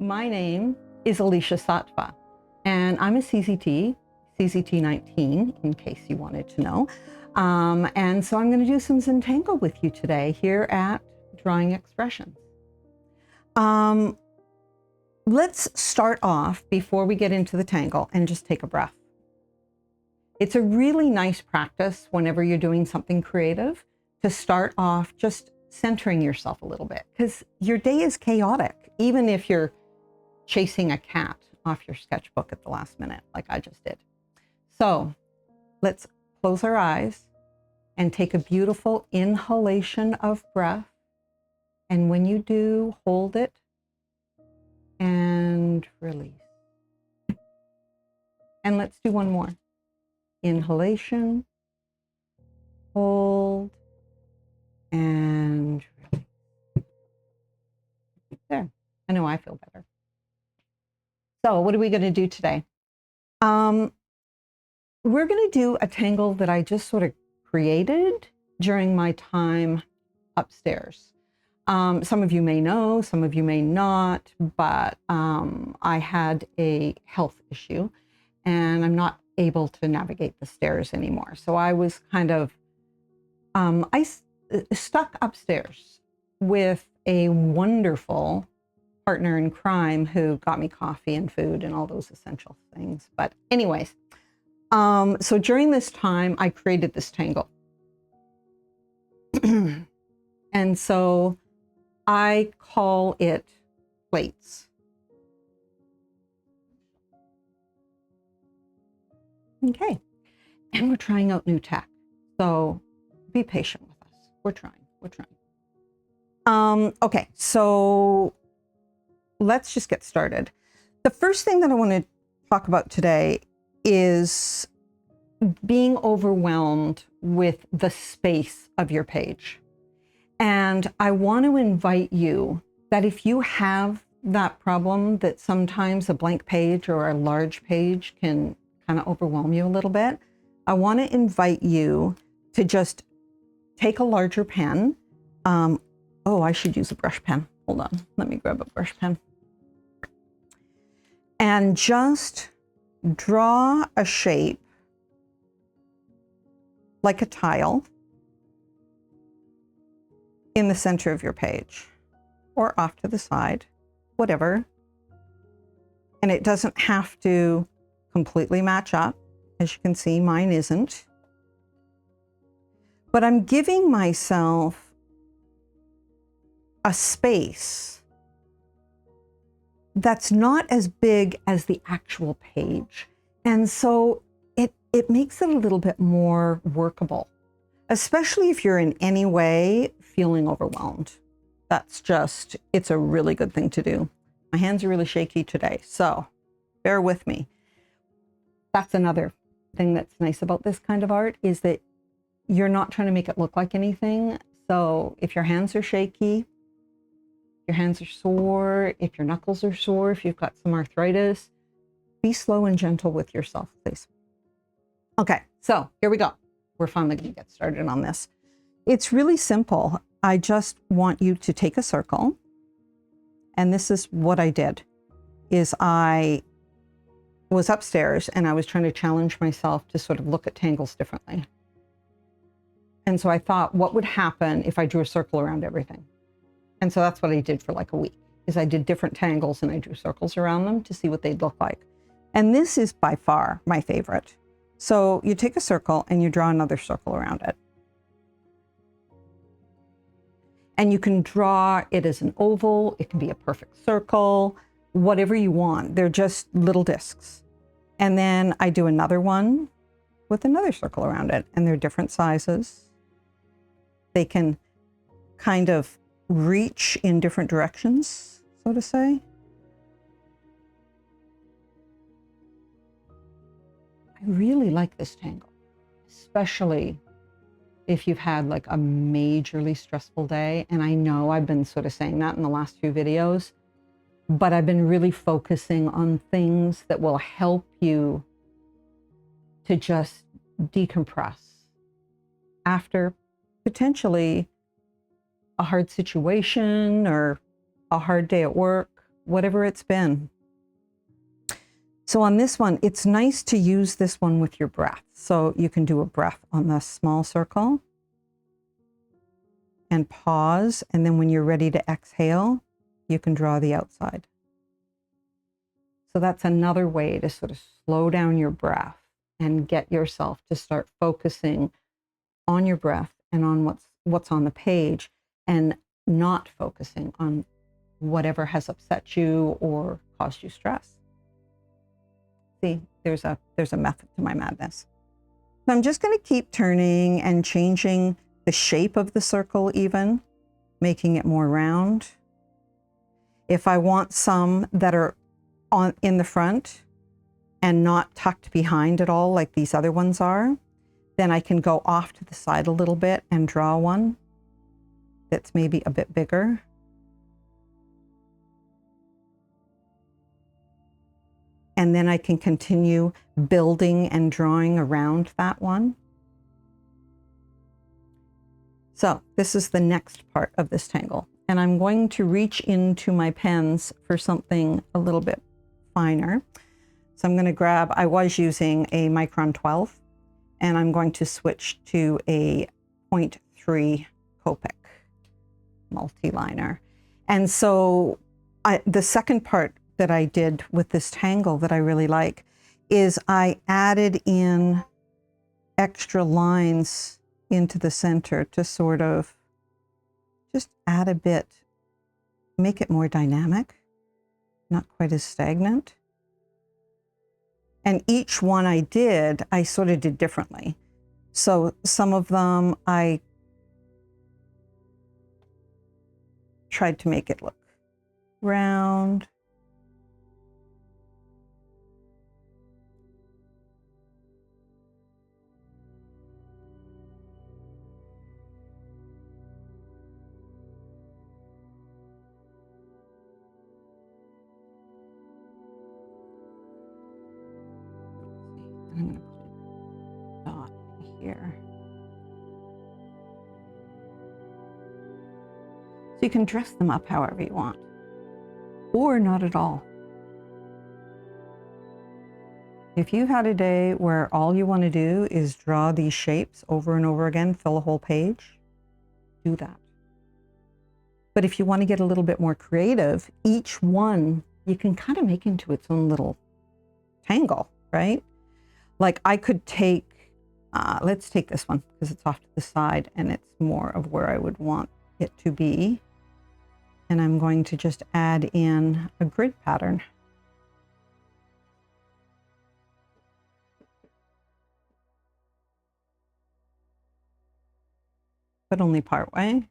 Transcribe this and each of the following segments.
My name is Aleesha Sattva, and I'm a CZT, CZT 19, in case you wanted to know. And so I'm going to do some Zentangle with you today here at drawingXpressions. Let's start off before we get into the tangle and just take a breath. It's a really nice practice whenever you're doing something creative to start off just centering yourself a little bit, because your day is chaotic, even if you're chasing a cat off your sketchbook at the last minute, like I just did. So let's close our eyes and take a beautiful inhalation of breath. And when you do, hold it and release. And let's do one more. Inhalation, hold, and release. There, I know I feel better. So what are we going to do today? We're going to do a tangle that I just sort of created during my time upstairs. Some of you may know, some of you may not, but I had a health issue and I'm not able to navigate the stairs anymore. So I was kind of stuck upstairs with a wonderful partner in crime who got me coffee and food and all those essential things. But anyways, so during this time, I created this tangle. And so I call it plates. Okay. And we're trying out new tech. So be patient with us. We're trying. Okay, so let's just get started. The first thing that I want to talk about today is being overwhelmed with the space of your page. And I want to invite you that if you have that problem, that sometimes a blank page or a large page can kind of overwhelm you a little bit, I want to invite you to just take a larger pen. Oh, I should use a brush pen. Hold on, let me grab a brush pen. And just draw a shape like a tile in the center of your page or off to the side, whatever. And it doesn't have to completely match up. As you can see, mine isn't. But I'm giving myself a space that's not as big as the actual page. And so it makes it a little bit more workable, especially if you're in any way feeling overwhelmed. It's a really good thing to do. My hands are really shaky today, so bear with me. That's another thing that's nice about this kind of art, is that you're not trying to make it look like anything. So if your hands are shaky, your hands are sore, if your knuckles are sore, if you've got some arthritis, be slow and gentle with yourself, please. Okay, so here we go. We're finally going to get started on this. It's really simple. I just want you to take a circle. And this is what I did, is I was upstairs and I was trying to challenge myself to sort of look at tangles differently. And so I thought, what would happen if I drew a circle around everything? And so that's what I did for like a week, is I did different tangles and I drew circles around them to see what they'd look like. And this is by far my favorite. So you take a circle and you draw another circle around it. And you can draw it as an oval, it can be a perfect circle, whatever you want. They're just little discs. And then I do another one with another circle around it, and they're different sizes. They can kind of reach in different directions, so to say. I really like this tangle, especially if you've had like a majorly stressful day. And I know I've been sort of saying that in the last few videos, but I've been really focusing on things that will help you to just decompress after potentially a hard situation or a hard day at work whatever it's been. So on this one, it's nice to use this one with your breath. So you can do a breath on the small circle and pause. And then when you're ready to exhale, you can draw the outside. So that's another way to sort of slow down your breath and get yourself to start focusing on your breath and on what's on the page, and not focusing on whatever has upset you or caused you stress. See, there's a method to my madness. So I'm just going to keep turning and changing the shape of the circle, even making it more round. If I want some that are in the front and not tucked behind at all like these other ones are, then I can go off to the side a little bit and draw one that's maybe a bit bigger. And then I can continue building and drawing around that one. So this is the next part of this tangle. And I'm going to reach into my pens for something a little bit finer. So I'm going to grab, I was using a micron 12, and I'm going to switch to a 0.3 Copic multi-liner. And so the second part that I did with this tangle that I really like is I added in extra lines into the center to sort of just add a bit, make it more dynamic, not quite as stagnant. And each one I sort of did differently. So some of them I tried to make it look round. I'm going to put a dot here. So you can dress them up however you want, or not at all. If you had a day where all you want to do is draw these shapes over and over again, fill a whole page, do that. But if you want to get a little bit more creative, each one you can kind of make into its own little tangle, right? Like I could take, let's take this one because it's off to the side and it's more of where I would want it to be. And I'm going to just add in a grid pattern. But only part way.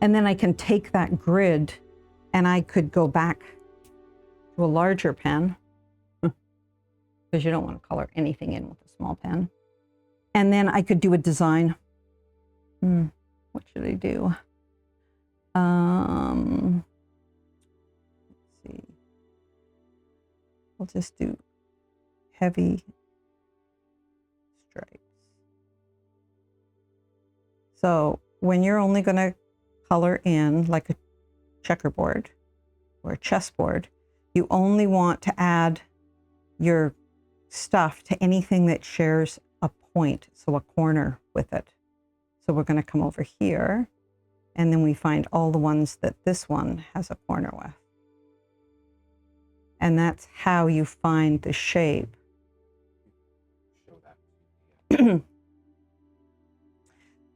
And then I can take that grid and I could go back to a larger pen because you don't want to color anything in with a small pen. And then I could do a design. What should I do? Let's see. I'll just do heavy stripes. So when you're only going to color in like a checkerboard or a chessboard, you only want to add your stuff to anything that shares a point, so a corner with it. So we're going to come over here and then we find all the ones that this one has a corner with. And that's how you find the shape.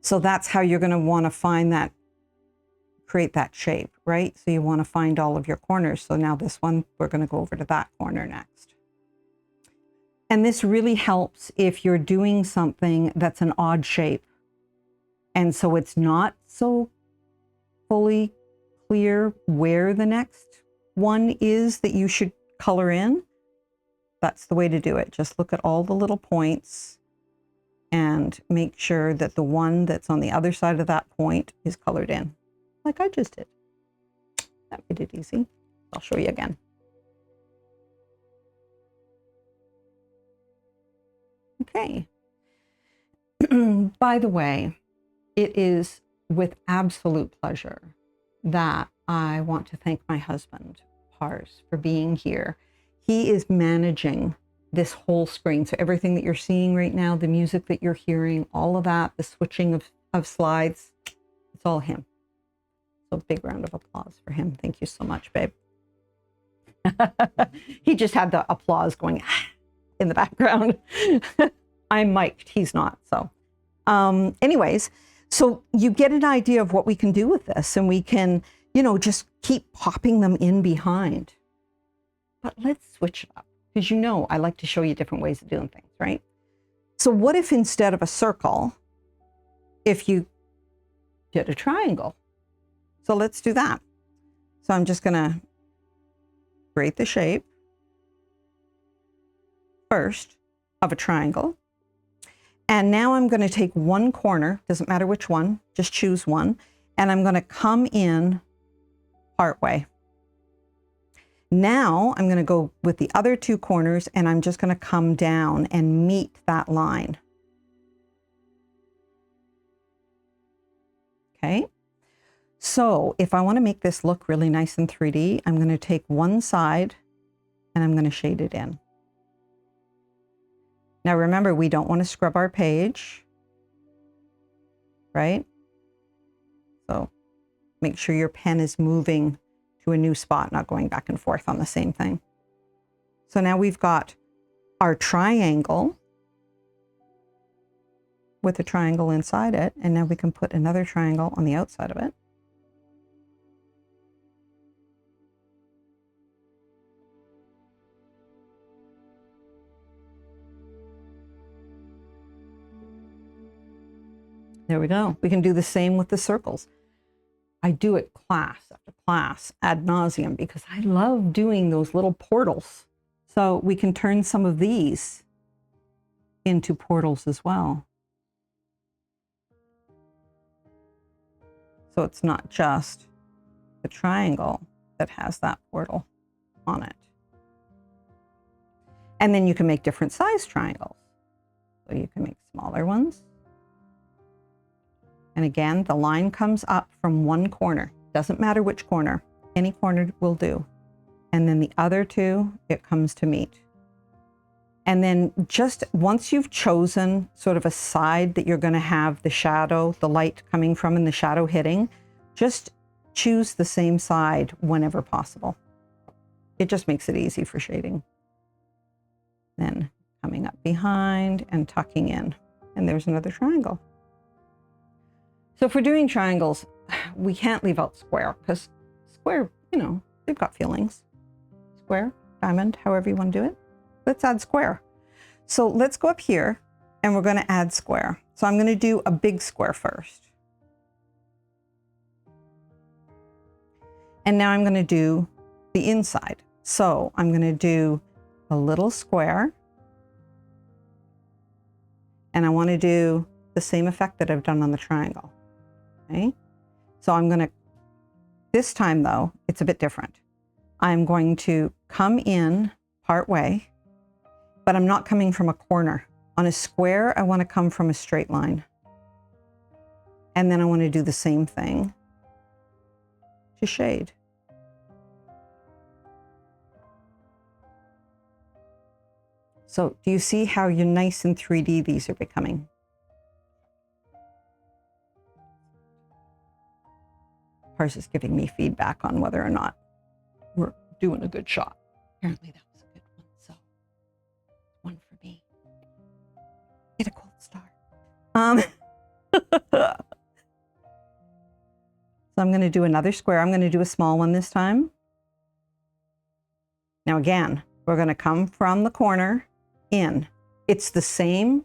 So that's how you're going to want to find that, create that shape, right? So you want to find all of your corners. So now this one, we're going to go over to that corner next. And this really helps if you're doing something that's an odd shape. And so it's not so fully clear where the next one is that you should color in. That's the way to do it. Just look at all the little points and make sure that the one that's on the other side of that point is colored in, like I just did. That made it easy. I'll show you again. Okay. By the way, it is with absolute pleasure that I want to thank my husband, Pars, for being here. He is managing this whole screen. So everything that you're seeing right now, the music that you're hearing, all of that, the switching of slides, it's all him. So big round of applause for him. Thank you so much, babe. He just had the applause going in the background. I'm mic'd, he's not. So anyways, so you get an idea of what we can do with this, and we can, you know, just keep popping them in behind. But let's switch it up, because you know I like to show you different ways of doing things, right? So what if instead of a circle, if you did a triangle? So let's do that. So I'm just going to create the shape first of a triangle. And now I'm going to take one corner, doesn't matter which one, just choose one. And I'm going to come in part way. Now I'm going to go with the other two corners, and I'm just going to come down and meet that line. Okay. So if I want to make this look really nice in 3D, I'm going to take one side and I'm going to shade it in. Now remember, we don't want to scrub our page, right? So make sure your pen is moving to a new spot, not going back and forth on the same thing. So now we've got our triangle with a triangle inside it, and now we can put another triangle on the outside of it. There we go. We can do the same with the circles. I do it class after class ad nauseum because I love doing those little portals. So we can turn some of these into portals as well. So it's not just the triangle that has that portal on it. And then you can make different size triangles. So you can make smaller ones. And again, the line comes up from one corner. Doesn't matter which corner, any corner will do. And then the other two, it comes to meet. And then just once you've chosen sort of a side that you're going to have the shadow, the light coming from and the shadow hitting, just choose the same side whenever possible. It just makes it easy for shading. Then coming up behind and tucking in. And there's another triangle. So if we're doing triangles, we can't leave out square, because square, you know, they've got feelings. Square, diamond, however you want to do it. Let's add square. So let's go up here and we're going to add square. So I'm going to do a big square first. And now I'm going to do the inside. So I'm going to do a little square. And I want to do the same effect that I've done on the triangle. Okay. So I'm going to, this time though, it's a bit different. I'm going to come in part way, but I'm not coming from a corner. On a square, I want to come from a straight line. And then I want to do the same thing to shade. So do you see how you're nice and 3D these are becoming? Pars is giving me feedback on whether or not we're doing a good shot. Apparently that was a good one, so one for me. Get a gold star. So I'm going to do another square. I'm going to do a small one this time. Now again, we're going to come from the corner in. It's the same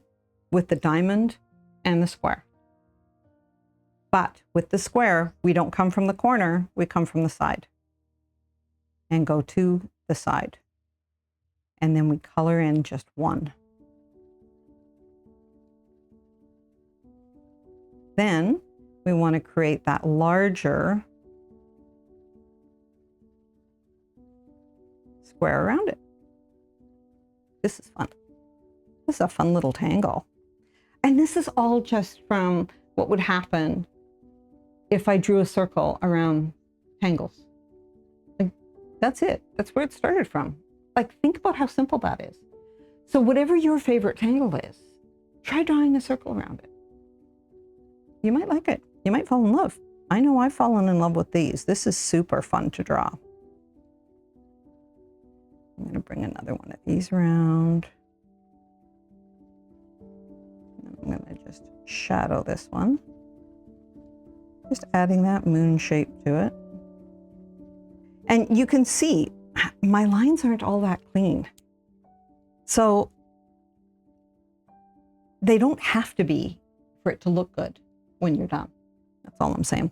with the diamond and the square. But with the square, we don't come from the corner, we come from the side. And go to the side. And then we color in just one. Then we want to create that larger square around it. This is fun. This is a fun little tangle. And this is all just from what would happen if I drew a circle around tangles. Like, that's it. That's where it started from. Like, think about how simple that is. So whatever your favorite tangle is, try drawing a circle around it. You might like it. You might fall in love. I know I've fallen in love with these. This is super fun to draw. I'm going to bring another one of these around. And I'm going to just shadow this one. Just adding that moon shape to it. And you can see my lines aren't all that clean. So they don't have to be for it to look good when you're done. That's all I'm saying.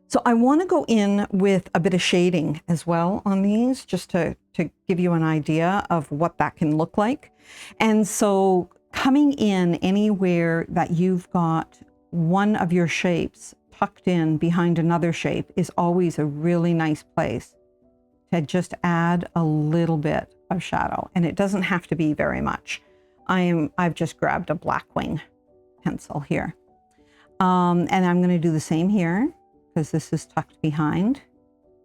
So I want to go in with a bit of shading as well on these, just to give you an idea of what that can look like. And so coming in anywhere that you've got one of your shapes tucked in behind another shape is always a really nice place to just add a little bit of shadow. And it doesn't have to be very much. I've just grabbed a Blackwing pencil here. And I'm going to do the same here because this is tucked behind.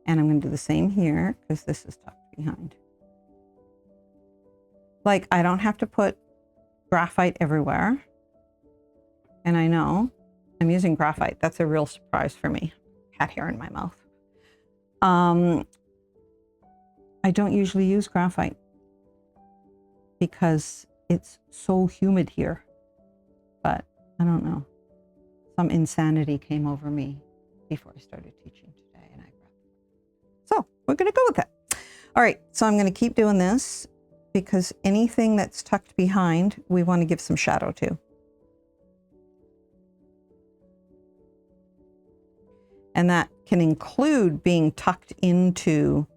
And I'm going to do the same here because this is tucked behind. Like, I don't have to put graphite everywhere. And I know I'm using graphite. That's a real surprise for me. Cat hair in my mouth. I don't usually use graphite because it's so humid here. But I don't know. Some insanity came over me before I started teaching today, and I grabbed it. So we're going to go with it. All right, so I'm going to keep doing this because anything that's tucked behind, we want to give some shadow to. And that can include being tucked into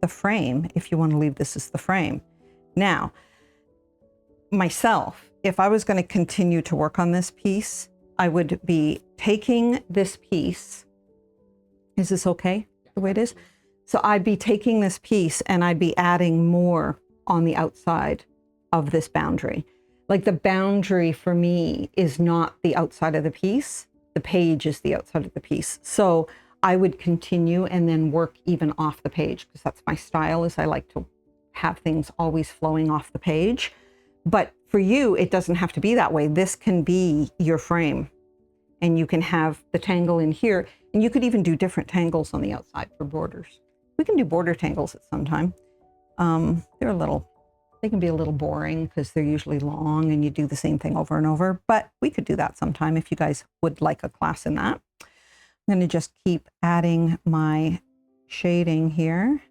the frame if you want to leave this as the frame. Now, myself, if I was going to continue to work on this piece, I would be taking this piece. Is this okay the way it is? So I'd be taking this piece and I'd be adding more on the outside of this boundary. Like, the boundary for me is not the outside of the piece. The page is the outside of the piece. So I would continue and then work even off the page, because that's my style, is I like to have things always flowing off the page. But for you, it doesn't have to be that way. This can be your frame, and you can have the tangle in here, and you could even do different tangles on the outside for borders. We can do border tangles at some time. They can be a little boring because they're usually long and you do the same thing over and over, but we could do that sometime if you guys would like a class in that. I'm going to just keep adding my shading here.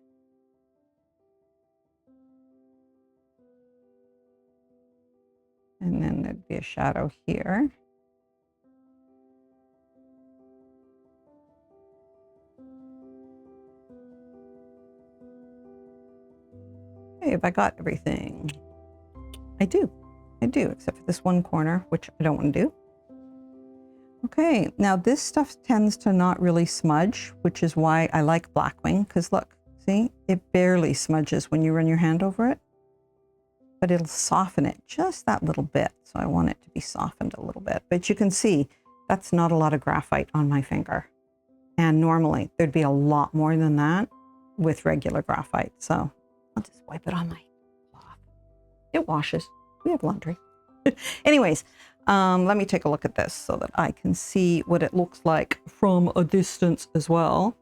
And then there'd be a shadow here. Okay, have I got everything? I do, except for this one corner, which I don't want to do. Okay, now this stuff tends to not really smudge, which is why I like Blackwing, because look, see, it barely smudges when you run your hand over it, but it'll soften it just that little bit. So I want it to be softened a little bit, but you can see that's not a lot of graphite on my finger. And normally there'd be a lot more than that with regular graphite. So I'll just wipe it on my cloth. It washes. We have laundry. Anyways, let me take a look at this so that I can see what it looks like from a distance as well.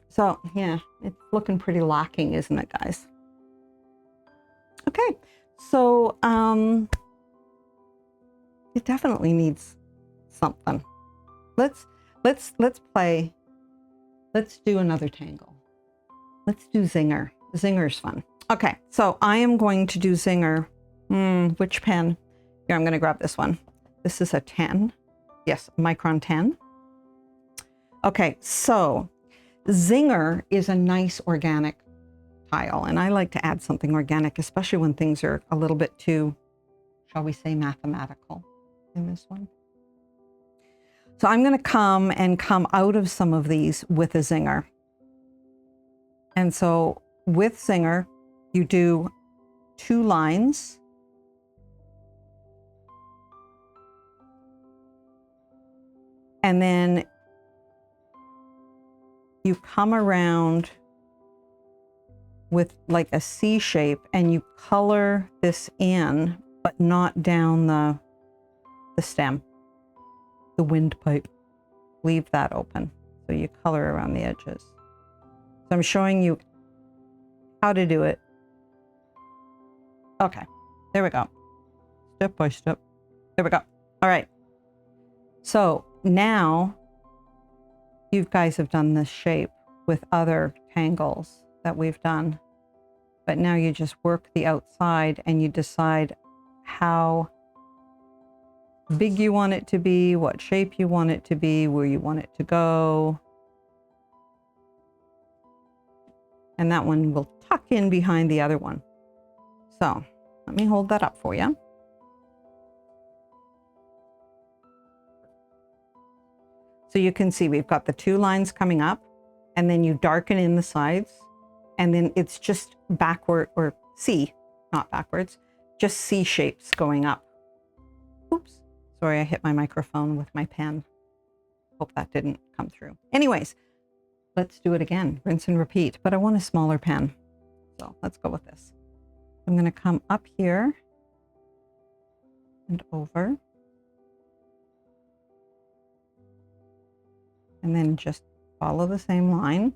So yeah, it's looking pretty lacking, isn't it, guys? Okay, so it definitely needs something. Let's do another tangle. Let's do Zinger. Zinger's fun. Okay, so I am going to do Zinger. Which pen? Here, I'm going to grab this one. This is a 10. Yes, Micron 10. Okay, so Zinger is a nice organic tile, and I like to add something organic, especially when things are a little bit too, shall we say, mathematical in this one. So I'm going to come out of some of these with a Zinger. And so with Singer, you do 2 lines. And then you come around with like a C shape and you color this in, but not down the stem, the windpipe. Leave that open. So you color around the edges. So I'm showing you how to do it. Okay, there we go. Step by step. There we go. All right. So now you guys have done this shape with other tangles that we've done, but now you just work the outside and you decide how big you want it to be, what shape you want it to be, where you want it to go. And that one will tuck in behind the other one. So let me hold that up for you. So you can see we've got the 2 lines coming up, and then you darken in the sides, and then it's just backward, or C, not backwards, just C shapes going up. Oops, sorry, I hit my microphone with my pen. Hope that didn't come through. Anyways, let's do it again, rinse and repeat, but I want a smaller pen. So let's go with this. I'm gonna come up here and over. And then just follow the same line.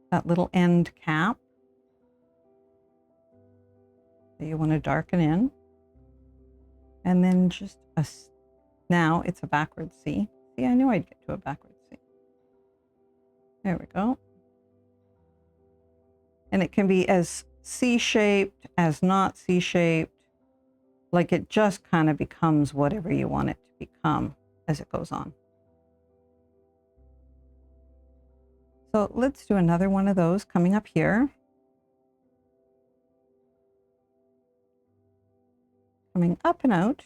That little end cap that you want to darken in. And then just now it's a backward C. See, I knew I'd get to a backward C. There we go. And it can be as C-shaped as not C-shaped. Like it just kind of becomes whatever you want it to become as it goes on. So let's do another one of those coming up here. Coming up and out.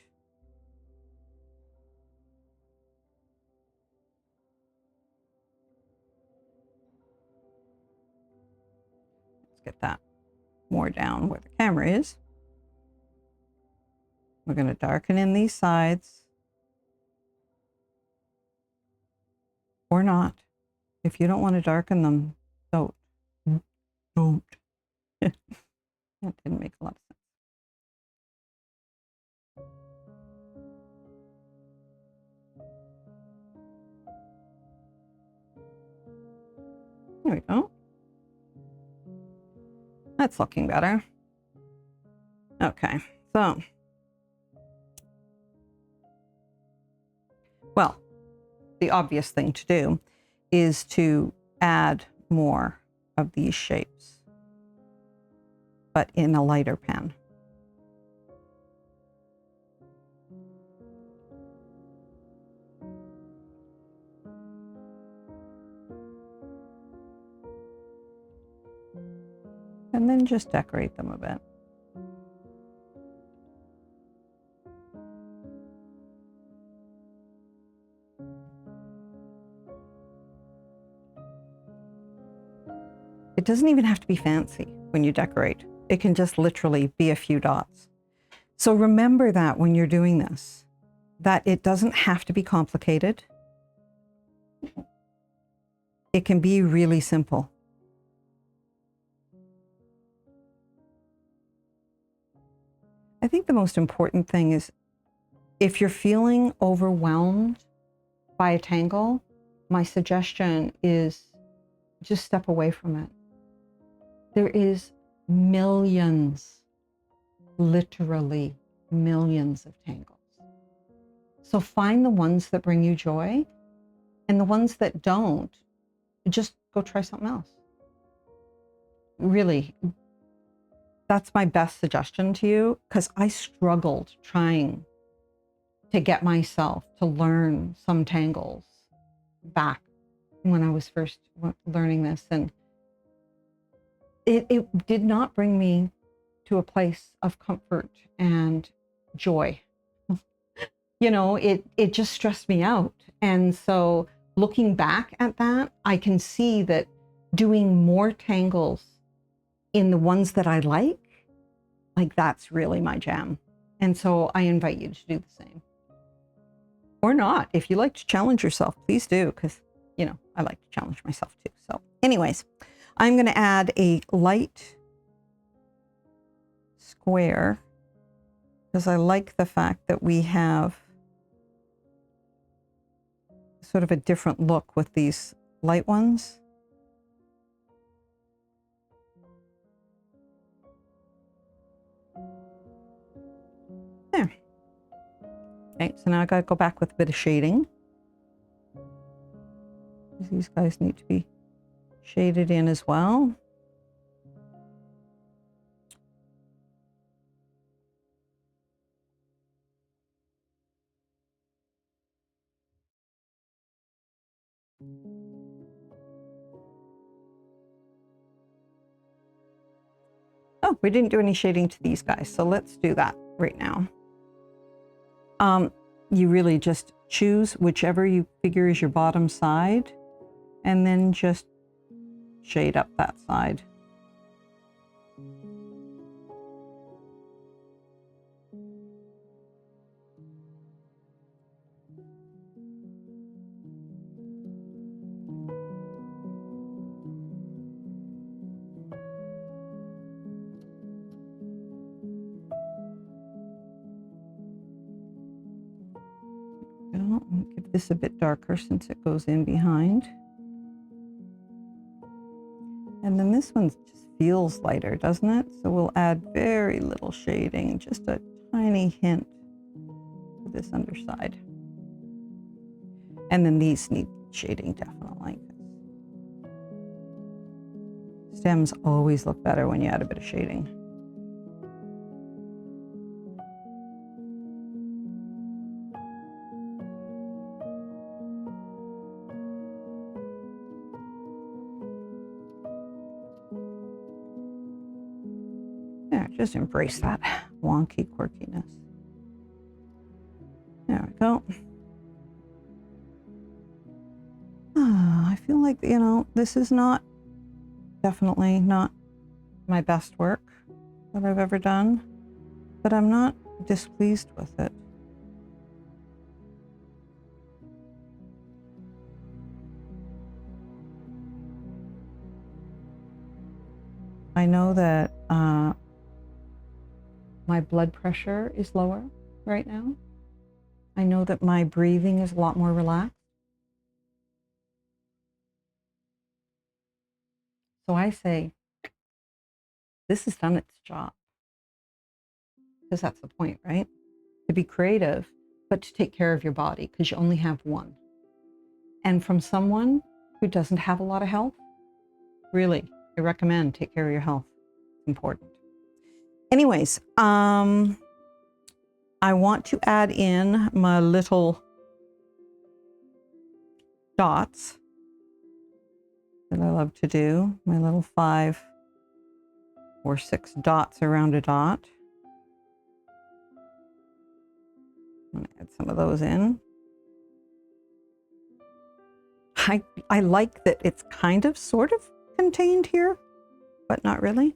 Let's get that more down where the camera is. We're going to darken in these sides. Or not. If you don't want to darken them, don't. Don't. That didn't make a lot of sense. There we go. That's looking better. Okay, so. Well, the obvious thing to do is to add more of these shapes, but in a lighter pen. And then just decorate them a bit. It doesn't even have to be fancy when you decorate. It can just literally be a few dots. So remember that when you're doing this, that it doesn't have to be complicated. It can be really simple. I think the most important thing is if you're feeling overwhelmed by a tangle, my suggestion is just step away from it. There is millions, literally millions of tangles. So find the ones that bring you joy, and the ones that don't, just go try something else. Really, that's my best suggestion to you, because I struggled trying to get myself to learn some tangles back when I was first learning this. And it did not bring me to a place of comfort and joy. You know, it just stressed me out. And so looking back at that, I can see that doing more tangles in the ones that I like that's really my jam. And so I invite you to do the same. Or not. If you like to challenge yourself, please do, because, you know, I like to challenge myself too. So anyways, I'm going to add a light square because I like the fact that we have sort of a different look with these light ones. There. Okay, so now I got to go back with a bit of shading. These guys need to be shaded in as well. Oh, we didn't do any shading to these guys, so let's do that right now. You really just choose whichever you figure is your bottom side, and then just shade up that side. I'll give this a bit darker since it goes in behind. And then this one just feels lighter, doesn't it? So we'll add very little shading, just a tiny hint to this underside. And then these need shading definitely. Stems always look better when you add a bit of shading. There, just embrace that wonky quirkiness. There we go. I feel like, you know, this is definitely not my best work that I've ever done, but I'm not displeased with it. I know that my blood pressure is lower right now. I know that my breathing is a lot more relaxed. So I say, this has done its job. Because that's the point, right? To be creative, but to take care of your body, because you only have one. And from someone who doesn't have a lot of health, really, I recommend take care of your health. It's important. Anyways, I want to add in my little dots that I love to do, my little 5 or 6 dots around a dot. I'm going to add some of those in. I like that it's kind of sort of contained here, but not really.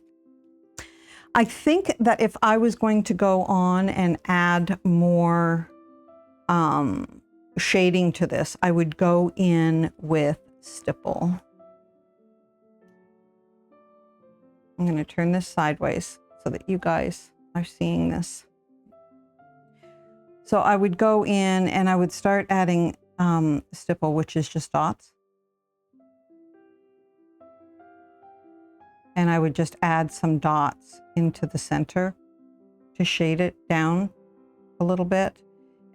I think that if I was going to go on and add more shading to this, I would go in with stipple. I'm going to turn this sideways so that you guys are seeing this. So I would go in and I would start adding stipple, which is just dots. And I would just add some dots into the center to shade it down a little bit.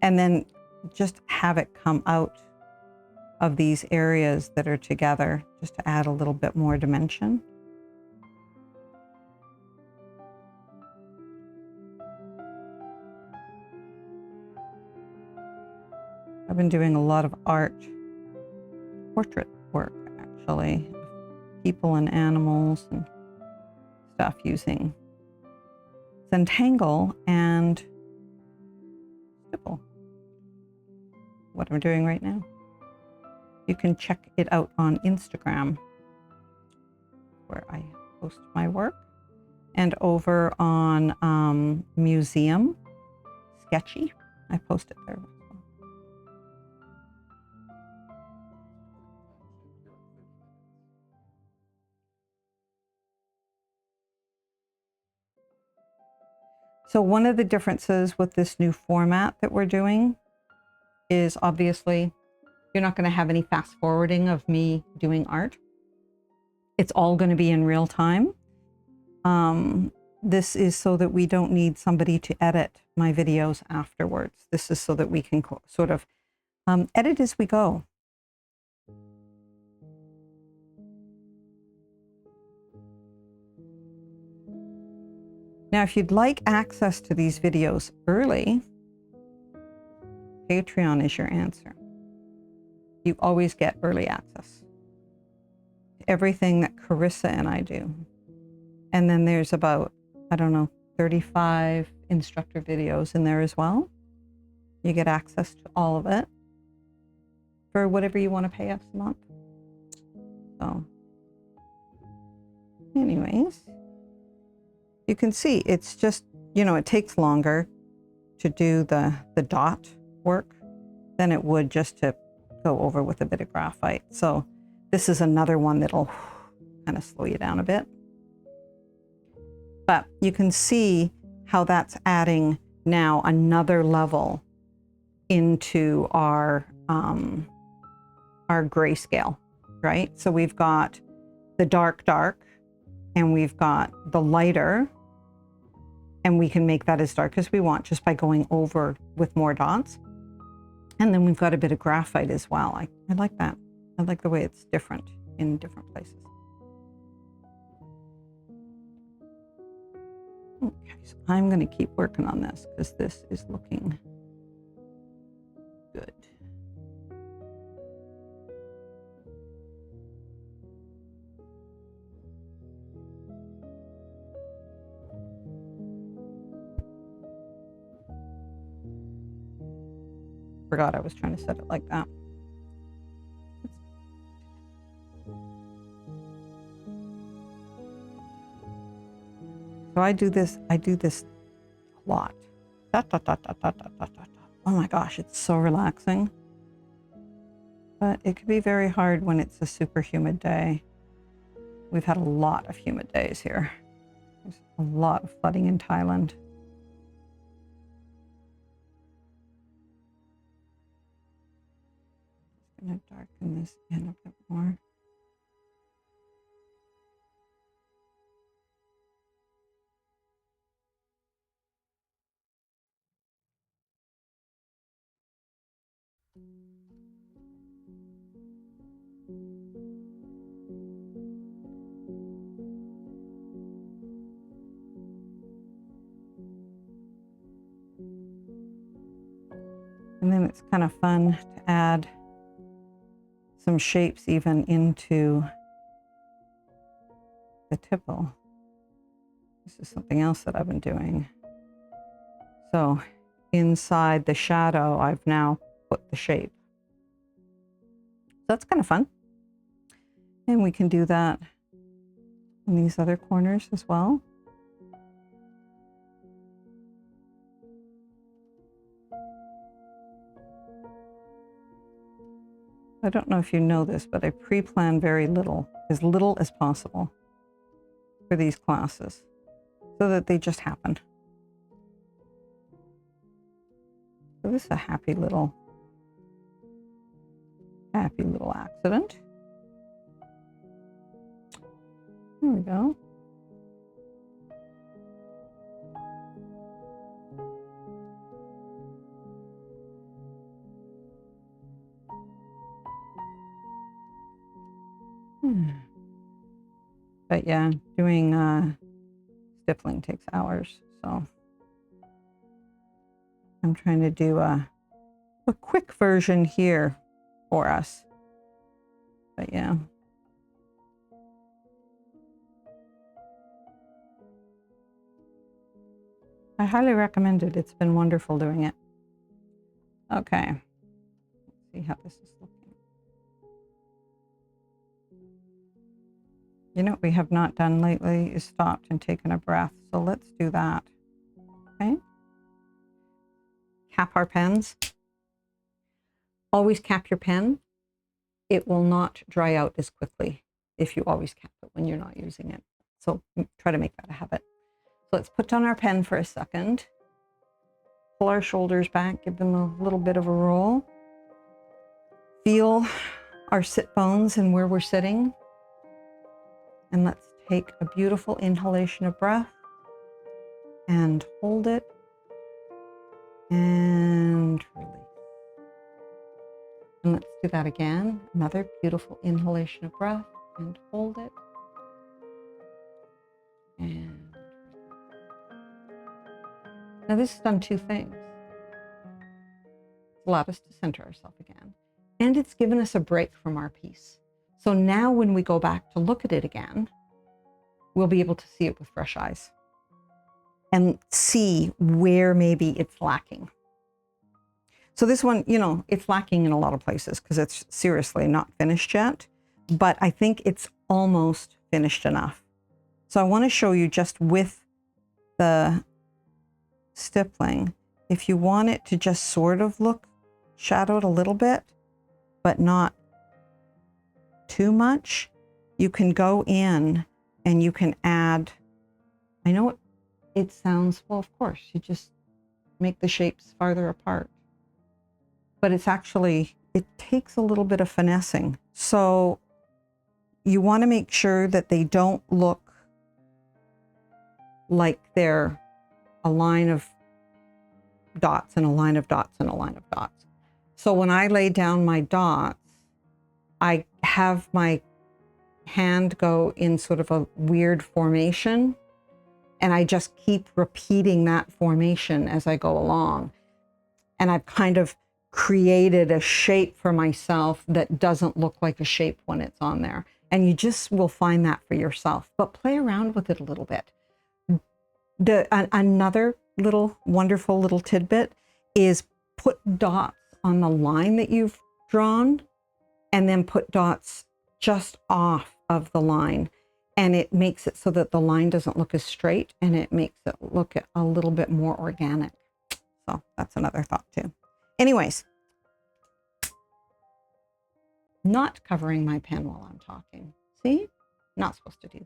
And then just have it come out of these areas that are together, just to add a little bit more dimension. I've been doing a lot of portrait work, actually, people and animals and stuff using Zentangle and stipple. What I'm doing right now. You can check it out on Instagram, where I post my work, and over on Museum Sketchy. I post it there. So one of the differences with this new format that we're doing is obviously you're not going to have any fast forwarding of me doing art. It's all going to be in real time. This is so that we don't need somebody to edit my videos afterwards. This is so that we can sort of edit as we go. Now, if you'd like access to these videos early, Patreon is your answer. You always get early access to everything that Carissa and I do. And then there's about, I don't know, 35 instructor videos in there as well. You get access to all of it for whatever you want to pay us a month. So anyways, you can see it's just, you know, it takes longer to do the dot work than it would just to go over with a bit of graphite. So this is another one that'll kind of slow you down a bit. But you can see how that's adding now another level into our grayscale, right? So we've got the dark, and we've got the lighter, and we can make that as dark as we want just by going over with more dots. And then we've got a bit of graphite as well. I like that. I like the way it's different in different places. Okay, so I'm going to keep working on this because this is looking good. Forgot I was trying to set it like that. So I do this a lot. Dot, dot, dot, dot, dot, dot, dot, dot. Oh my gosh, it's so relaxing. But it can be very hard when it's a super humid day. We've had a lot of humid days here. There's a lot of flooding in Thailand. Just going to darken this in a bit more. And then it's kind of fun to add some shapes even into the tipple. This is something else that I've been doing. So inside the shadow, I've now put the shape. So that's kind of fun. And we can do that in these other corners as well. I don't know if you know this, but I pre-plan very little as possible for these classes so that they just happen. So this is a happy little accident. There we go. But yeah, doing stippling takes hours, so I'm trying to do a quick version here for us. But yeah. I highly recommend it. It's been wonderful doing it. Okay. Let's see how this is looking. You know what we have not done lately is stopped and taken a breath. So let's do that. Okay. Cap our pens. Always cap your pen. It will not dry out as quickly if you always cap it when you're not using it. So try to make that a habit. So let's put down our pen for a second. Pull our shoulders back, give them a little bit of a roll. Feel our sit bones and where we're sitting. And let's take a beautiful inhalation of breath and hold it and release. And let's do that again. Another beautiful inhalation of breath and hold it. And now this has done two things. It's allowed us to center ourselves again. And it's given us a break from our piece. So now when we go back to look at it again, we'll be able to see it with fresh eyes and see where maybe it's lacking. So this one, you know, it's lacking in a lot of places because it's seriously not finished yet, but I think it's almost finished enough. So I want to show you just with the stippling, if you want it to just sort of look shadowed a little bit, but not too much, you can go in and you can add, I know it sounds, well, of course, you just make the shapes farther apart. But it's actually, it takes a little bit of finessing. So you want to make sure that they don't look like they're a line of dots and a line of dots and a line of dots. So when I lay down my dots, I have my hand go in sort of a weird formation, and I just keep repeating that formation as I go along. And I've kind of created a shape for myself that doesn't look like a shape when it's on there. And you just will find that for yourself, but play around with it a little bit. Another little wonderful little tidbit is put dots on the line that you've drawn and then put dots just off of the line. And it makes it so that the line doesn't look as straight and it makes it look a little bit more organic. So that's another thought too. Anyways, not covering my pen while I'm talking. See? Not supposed to do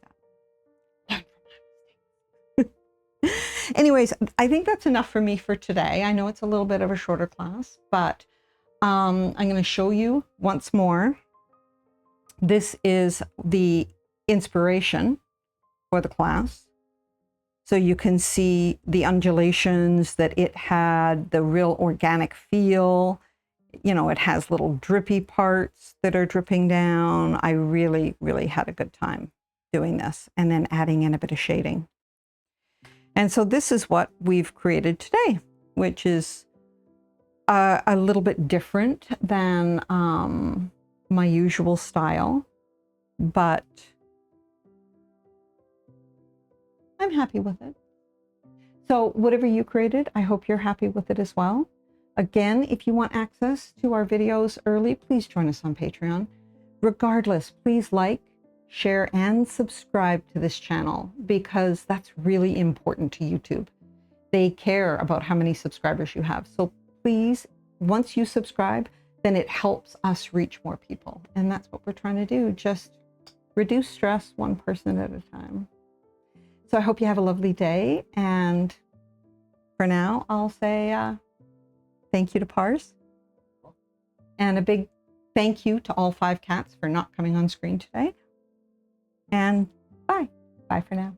that. Learn from my mistakes. Anyways, I think that's enough for me for today. I know it's a little bit of a shorter class, but I'm going to show you once more. This is the inspiration for the class. So you can see the undulations, that it had the real organic feel. You know, it has little drippy parts that are dripping down. I really, really had a good time doing this and then adding in a bit of shading. And so this is what we've created today, which is a little bit different than my usual style, but I'm happy with it. So whatever you created, I hope you're happy with it as well. Again, if you want access to our videos early, please join us on Patreon. Regardless, please like, share, and subscribe to this channel because that's really important to YouTube. They care about how many subscribers you have. So please, once you subscribe, then it helps us reach more people. And that's what we're trying to do. Just reduce stress one person at a time. So I hope you have a lovely day. And for now, I'll say thank you to Pars. And a big thank you to all 5 cats for not coming on screen today. And bye. Bye for now.